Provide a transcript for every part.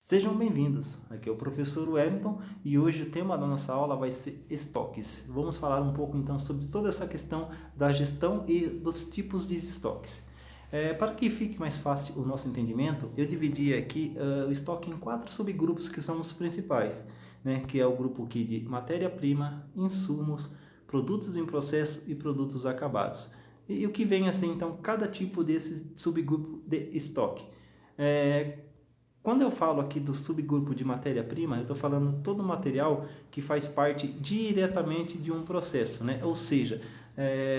Sejam bem-vindos, aqui é o professor Wellington e hoje o tema da nossa aula vai ser estoques. Vamos falar um pouco então sobre toda essa questão da gestão e dos tipos de estoques. Para que fique mais fácil o nosso entendimento, eu dividi aqui o estoque em 4 subgrupos que são os principais, né? Que é o grupo aqui de matéria-prima, insumos, produtos em processo e produtos acabados. E o que vem assim então cada tipo desse subgrupo de estoque. É, Quando eu falo aqui do subgrupo de matéria-prima, eu estou falando todo o material que faz parte diretamente de um processo, né? Ou seja,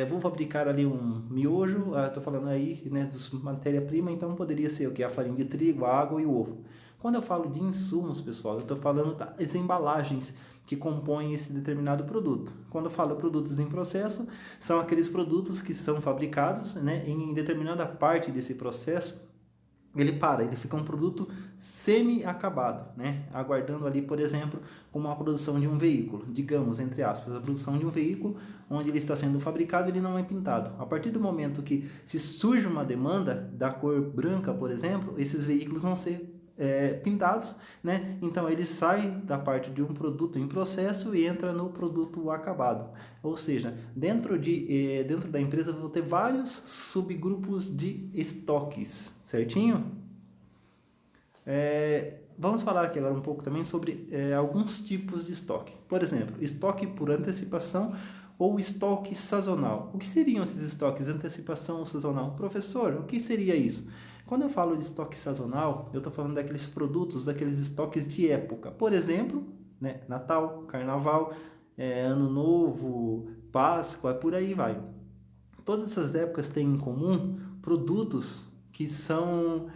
vou fabricar ali um miojo, estou falando aí, né, dos matéria-prima, então poderia ser o que? A farinha de trigo, a água e o ovo. Quando eu falo de insumos, pessoal, eu estou falando das embalagens que compõem esse determinado produto. Quando eu falo produtos em processo, são aqueles produtos que são fabricados, né, em determinada parte desse processo ele fica um produto semi-acabado, né? Aguardando ali, por exemplo, como a produção de um veículo, digamos, entre aspas, a produção de um veículo onde ele está sendo fabricado, ele não é pintado. A partir do momento que se surge uma demanda da cor branca, por exemplo, esses veículos vão ser pintados, né? Então ele sai da parte de um produto em processo e entra no produto acabado. Ou seja, dentro da empresa eu vou ter vários subgrupos de estoques, certinho? Vamos falar aqui agora um pouco também sobre alguns tipos de estoque. Por exemplo, estoque por antecipação ou estoque sazonal. O que seriam esses estoques antecipação ou sazonal? Professor, o que seria isso? Quando eu falo de estoque sazonal, eu estou falando daqueles produtos, daqueles estoques de época. Por exemplo, né, Natal, Carnaval, Ano Novo, Páscoa, por aí vai. Todas essas épocas têm em comum produtos que são,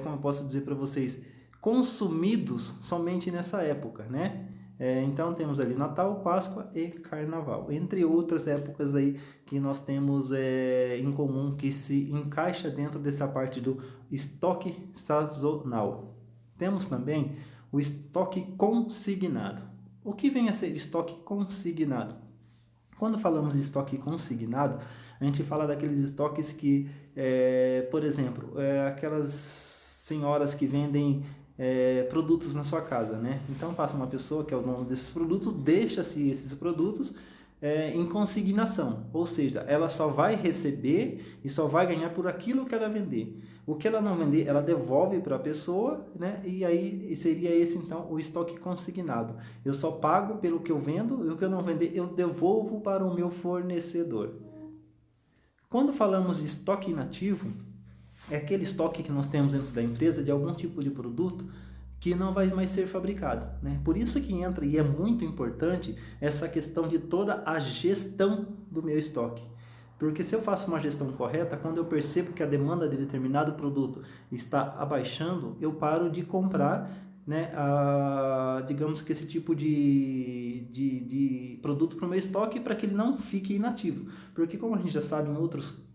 como eu posso dizer para vocês, consumidos somente nessa época, né? Então temos ali Natal, Páscoa e Carnaval, entre outras épocas aí que nós temos em comum que se encaixa dentro dessa parte do estoque sazonal. Temos também o estoque consignado. O que vem a ser estoque consignado? Quando falamos de estoque consignado, a gente fala daqueles estoques que, por exemplo, aquelas senhoras que vendem produtos na sua casa, né? Então passa uma pessoa que é o dono desses produtos, deixa-se esses produtos em consignação, ou seja, ela só vai receber e só vai ganhar por aquilo que ela vender. O que ela não vender, ela devolve para a pessoa, né? E aí seria esse então o estoque consignado. Eu só pago pelo que eu vendo e o que eu não vender eu devolvo para o meu fornecedor. Quando falamos de estoque inativo, é aquele estoque que nós temos dentro da empresa de algum tipo de produto que não vai mais ser fabricado, né? Por isso que entra e é muito importante essa questão de toda a gestão do meu estoque. Porque se eu faço uma gestão correta, quando eu percebo que a demanda de determinado produto está abaixando, eu paro de comprar, né, digamos que esse tipo de produto para o meu estoque para que ele não fique inativo. Porque como a gente já sabe em outros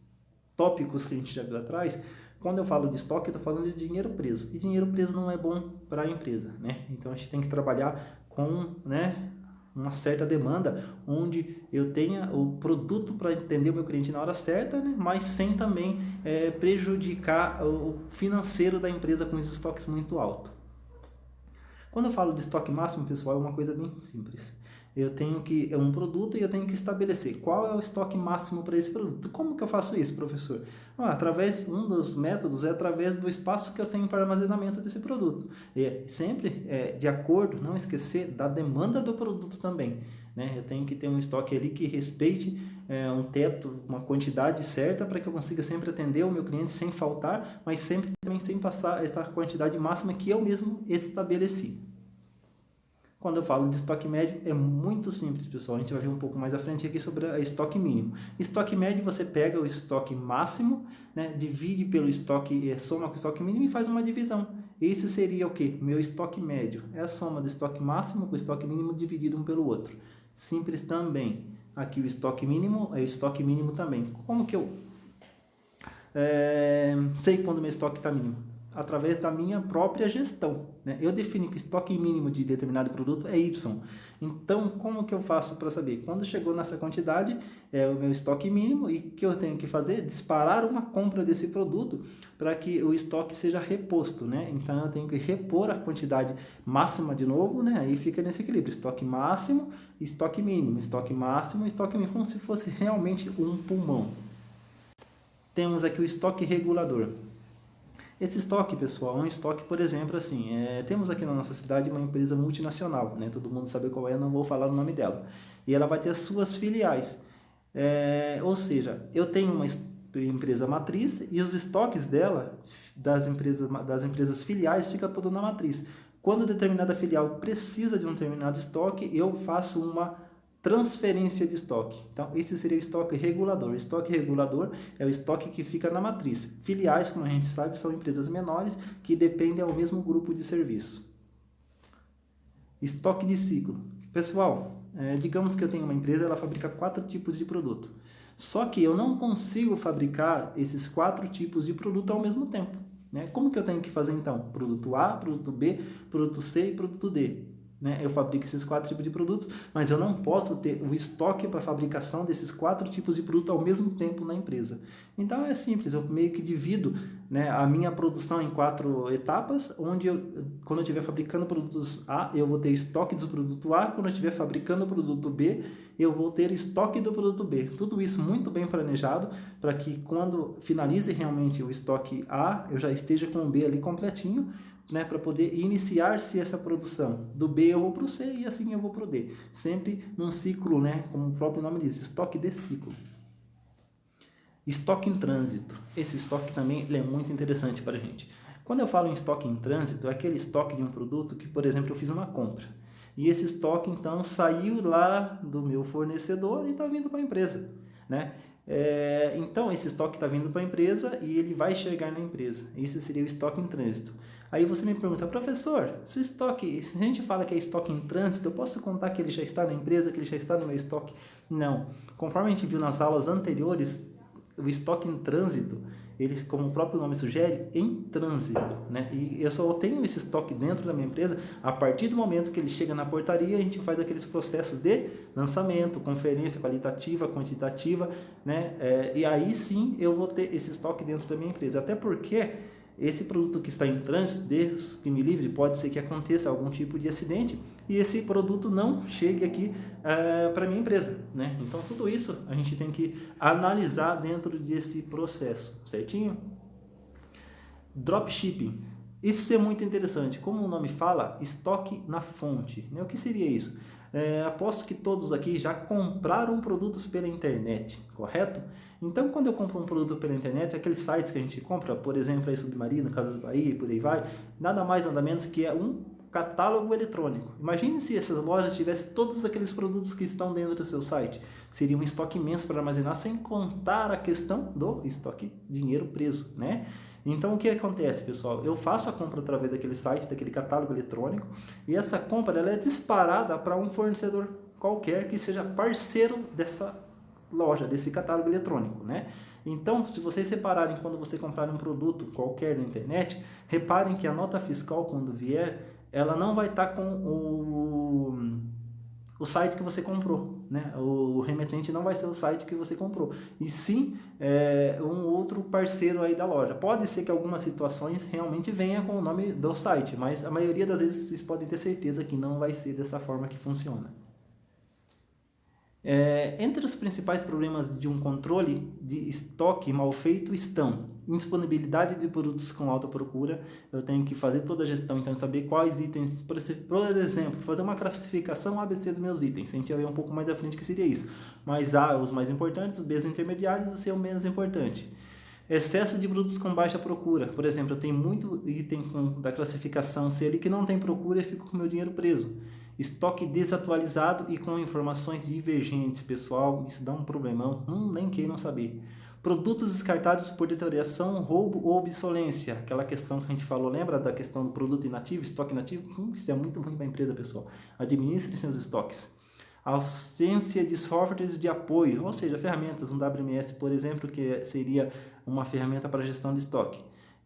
tópicos que a gente já viu atrás, quando eu falo de estoque, eu estou falando de dinheiro preso. E dinheiro preso não é bom para a empresa, né? Então a gente tem que trabalhar com, né, uma certa demanda, onde eu tenha o produto para atender o meu cliente na hora certa, né? Mas sem também prejudicar o financeiro da empresa com os estoques muito altos. Quando eu falo de estoque máximo, pessoal, é uma coisa bem simples. Eu tenho que, é um produto e eu tenho que estabelecer qual é o estoque máximo para esse produto. Como que eu faço isso, professor? Um dos métodos é através do espaço que eu tenho para armazenamento desse produto. E sempre de acordo, não esquecer da demanda do produto também, né? Eu tenho que ter um estoque ali que respeite um teto, uma quantidade certa para que eu consiga sempre atender o meu cliente sem faltar, mas sempre também sem passar essa quantidade máxima que eu mesmo estabeleci. Quando eu falo de estoque médio, é muito simples, pessoal. A gente vai ver um pouco mais à frente aqui sobre o estoque mínimo. Estoque médio, você pega o estoque máximo, né, divide pelo estoque, soma com o estoque mínimo e faz uma divisão. Esse seria o quê? Meu estoque médio. É a soma do estoque máximo com o estoque mínimo dividido um pelo outro. Simples também. Aqui o estoque mínimo é o estoque mínimo também. Como que eu sei quando meu estoque está mínimo? através da minha própria gestão, né? Eu defino que o estoque mínimo de determinado produto é Y. Então, como que eu faço para saber? Quando chegou nessa quantidade, é o meu estoque mínimo, e o que eu tenho que fazer? Disparar uma compra desse produto para que o estoque seja reposto, né? Então, eu tenho que repor a quantidade máxima de novo, né? Aí fica nesse equilíbrio, estoque máximo, estoque mínimo, estoque máximo, estoque mínimo, como se fosse realmente um pulmão. Temos aqui o estoque regulador. Esse estoque, pessoal, é um estoque, por exemplo, assim, temos aqui na nossa cidade uma empresa multinacional, né? Todo mundo sabe qual é, não vou falar o nome dela. E ela vai ter as suas filiais. Ou seja, eu tenho uma empresa matriz e os estoques dela, das empresas filiais, fica todo na matriz. Quando determinada filial precisa de um determinado estoque, eu faço uma transferência de estoque. Então, esse seria o estoque regulador. O estoque regulador é o estoque que fica na matriz. Filiais, como a gente sabe, são empresas menores que dependem ao mesmo grupo de serviço. Estoque de ciclo. Pessoal, digamos que eu tenho uma empresa, ela fabrica 4 tipos de produto. Só que eu não consigo fabricar esses 4 tipos de produto ao mesmo tempo, né? Como que eu tenho que fazer então? Produto A, produto B, produto C e produto D. Né? Eu fabrico esses 4 tipos de produtos, mas eu não posso ter o estoque para fabricação desses 4 tipos de produto ao mesmo tempo na empresa. Então é simples, eu meio que divido, né, a minha produção em 4 etapas, onde quando eu estiver fabricando produtos A, eu vou ter estoque do produto A, quando eu estiver fabricando o produto B, eu vou ter estoque do produto B. Tudo isso muito bem planejado, para que quando finalize realmente o estoque A, eu já esteja com o B ali completinho, né, para poder iniciar-se essa produção. Do B eu vou para o C e assim eu vou para o D. Sempre num ciclo, né, como o próprio nome diz, estoque de ciclo. Estoque em trânsito. Esse estoque também é muito interessante para a gente. Quando eu falo em estoque em trânsito, é aquele estoque de um produto que, por exemplo, eu fiz uma compra. E esse estoque, então, saiu lá do meu fornecedor e está vindo para a empresa, né? Então, esse estoque está vindo para a empresa e ele vai chegar na empresa. Esse seria o estoque em trânsito. Aí você me pergunta, professor, se a gente fala que é estoque em trânsito, eu posso contar que ele já está na empresa, que ele já está no meu estoque? Não. Conforme a gente viu nas aulas anteriores, o estoque em trânsito, ele, como o próprio nome sugere, em trânsito, né? E eu só tenho esse estoque dentro da minha empresa a partir do momento que ele chega na portaria. A gente faz aqueles processos de lançamento, conferência qualitativa, quantitativa, né? E aí sim eu vou ter esse estoque dentro da minha empresa, até porque esse produto que está em trânsito, Deus que me livre, pode ser que aconteça algum tipo de acidente e esse produto não chegue aqui para a minha empresa, né? Então, tudo isso a gente tem que analisar dentro desse processo, certinho? Dropshipping. Isso é muito interessante. Como o nome fala, estoque na fonte, né? O que seria isso? Aposto que todos aqui já compraram produtos pela internet, correto? Então, quando eu compro um produto pela internet, aqueles sites que a gente compra, por exemplo, aí Submarino, Casas Bahia e por aí vai, nada mais nada menos que é um catálogo eletrônico. Imagine se essas lojas tivessem todos aqueles produtos que estão dentro do seu site. Seria um estoque imenso para armazenar, sem contar a questão do estoque dinheiro preso, né? Então, o que acontece, pessoal? Eu faço a compra através daquele site, daquele catálogo eletrônico, e essa compra ela é disparada para um fornecedor qualquer que seja parceiro dessa loja, desse catálogo eletrônico, né? Então, se vocês repararem, quando você comprar um produto qualquer na internet, reparem que a nota fiscal, quando vier, ela não vai estar com o site que você comprou, né? O remetente não vai ser o site que você comprou, e sim um outro parceiro aí da loja. Pode ser que algumas situações realmente venha com o nome do site, mas a maioria das vezes vocês podem ter certeza que não vai ser dessa forma que funciona. Entre os principais problemas de um controle de estoque mal feito estão indisponibilidade de produtos com alta procura. Eu tenho que fazer toda a gestão, então saber quais itens, por exemplo, fazer uma classificação ABC dos meus itens. A gente vai ver um pouco mais à frente que seria isso. Mas A os mais importantes, B os intermediários, o C o menos importante. Excesso de produtos com baixa procura. Por exemplo, eu tenho muito item da classificação C ali que não tem procura e fico com o meu dinheiro preso. Estoque desatualizado e com informações divergentes, pessoal, isso dá um problemão, nem queiram saber. Produtos descartados por deterioração, roubo ou obsolência, aquela questão que a gente falou, lembra da questão do produto inativo, estoque inativo? Isso é muito ruim para a empresa, pessoal. Administre seus estoques. Ausência de softwares de apoio, ou seja, ferramentas, um WMS, por exemplo, que seria uma ferramenta para gestão de estoque.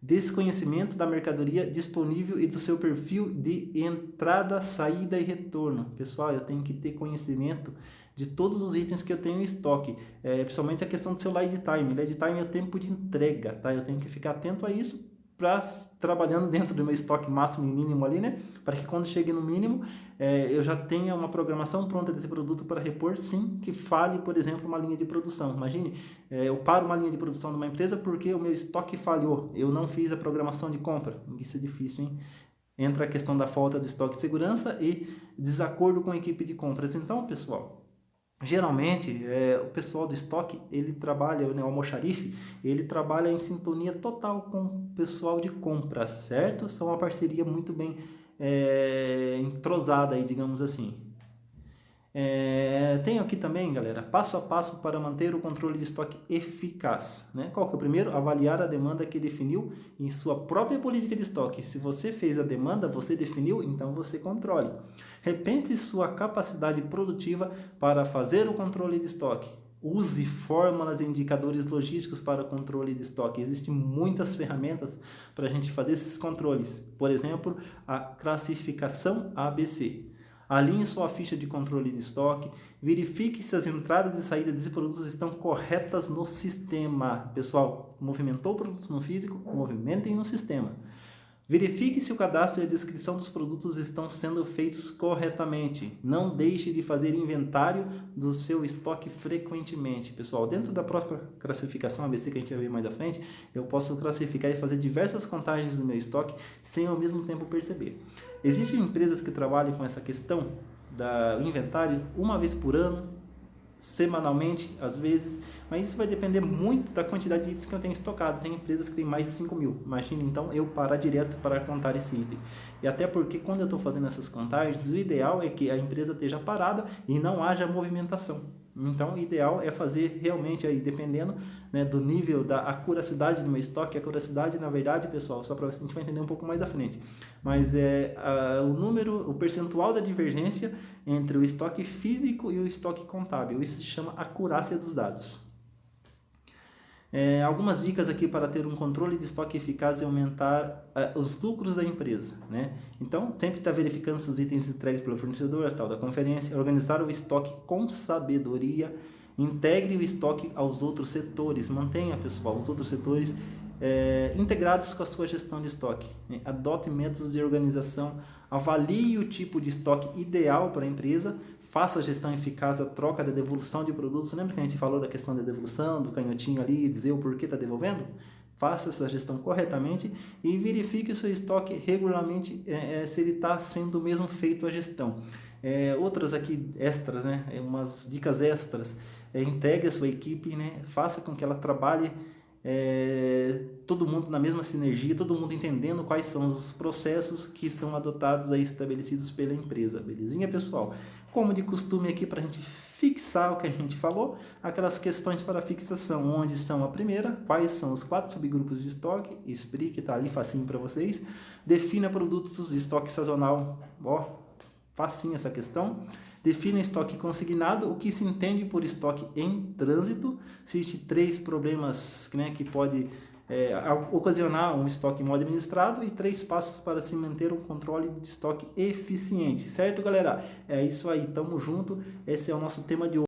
desconhecimento da mercadoria disponível e do seu perfil de entrada, saída e retorno. Pessoal, eu tenho que ter conhecimento de todos os itens que eu tenho em estoque, principalmente a questão do seu lead time. Lead time é o tempo de entrega, tá? Eu tenho que ficar atento a isso, trabalhando dentro do meu estoque máximo e mínimo ali, né? Para que quando chegue no mínimo, eu já tenha uma programação pronta desse produto para repor, sim, que fale, por exemplo, uma linha de produção. Imagine, eu paro uma linha de produção de uma empresa porque o meu estoque falhou, eu não fiz a programação de compra. Isso é difícil, hein? Entra a questão da falta de estoque de segurança e desacordo com a equipe de compras. Então, pessoal, geralmente, o pessoal do estoque, ele trabalha, né, o almoxarife, ele trabalha em sintonia total com o pessoal de compras, certo? São uma parceria muito bem entrosada aí, digamos assim. Tenho aqui também, galera, passo a passo para manter o controle de estoque eficaz, né? Qual que é o primeiro? Avaliar a demanda que definiu em sua própria política de estoque. Se você fez a demanda, você definiu, então você controle. Repense sua capacidade produtiva para fazer o controle de estoque. Use fórmulas e indicadores logísticos para o controle de estoque. Existem muitas ferramentas para a gente fazer esses controles. Por exemplo, a classificação ABC. Alinhe sua ficha de controle de estoque, verifique se as entradas e saídas de produtos estão corretas no sistema. Pessoal, movimentou produtos no físico, movimentem no sistema. Verifique se o cadastro e a descrição dos produtos estão sendo feitos corretamente. Não deixe de fazer inventário do seu estoque frequentemente. Pessoal, dentro da própria classificação ABC que a gente vai ver mais à frente, eu posso classificar e fazer diversas contagens do meu estoque sem ao mesmo tempo perceber. Existem empresas que trabalham com essa questão do inventário uma vez por ano, semanalmente, às vezes, mas isso vai depender muito da quantidade de itens que eu tenho estocado. Tem empresas que têm mais de 5 mil, imagina então eu parar direto para contar esse item. E até porque quando eu estou fazendo essas contagens, o ideal é que a empresa esteja parada e não haja movimentação. Então, o ideal é fazer realmente aí, dependendo, né, do nível da acuracidade do meu estoque. A acuracidade, na verdade, pessoal, só para a gente vai entender um pouco mais à frente, mas o percentual da divergência entre o estoque físico e o estoque contábil. Isso se chama acurácia dos dados. Algumas dicas aqui para ter um controle de estoque eficaz e aumentar os lucros da empresa, né? Então, sempre estar verificando se os itens entregues pelo fornecedor, a tal da conferência, organizar o estoque com sabedoria, integre o estoque aos outros setores, mantenha, pessoal, os outros setores integrados com a sua gestão de estoque, né? Adote métodos de organização, avalie o tipo de estoque ideal para a empresa, faça a gestão eficaz, a troca da devolução de produtos. Lembra que a gente falou da questão da devolução, do canhotinho ali, dizer o porquê está devolvendo? Faça essa gestão corretamente e verifique o seu estoque regularmente, se ele está sendo mesmo feito a gestão. Outras aqui extras, né? Umas dicas extras. Integre a sua equipe, né? Faça com que ela trabalhe todo mundo na mesma sinergia, todo mundo entendendo quais são os processos que são adotados aí, estabelecidos pela empresa, belezinha, pessoal? Como de costume aqui, para a gente fixar o que a gente falou, aquelas questões para fixação, onde são a primeira, quais são os 4 subgrupos de estoque, explique, está ali facinho para vocês, defina produtos de estoque sazonal, facinho essa questão. Defina estoque consignado, o que se entende por estoque em trânsito. Existem 3 problemas, né, que pode ocasionar um estoque mal administrado e 3 passos para se manter um controle de estoque eficiente. Certo, galera? É isso aí, tamo junto. Esse é o nosso tema de hoje.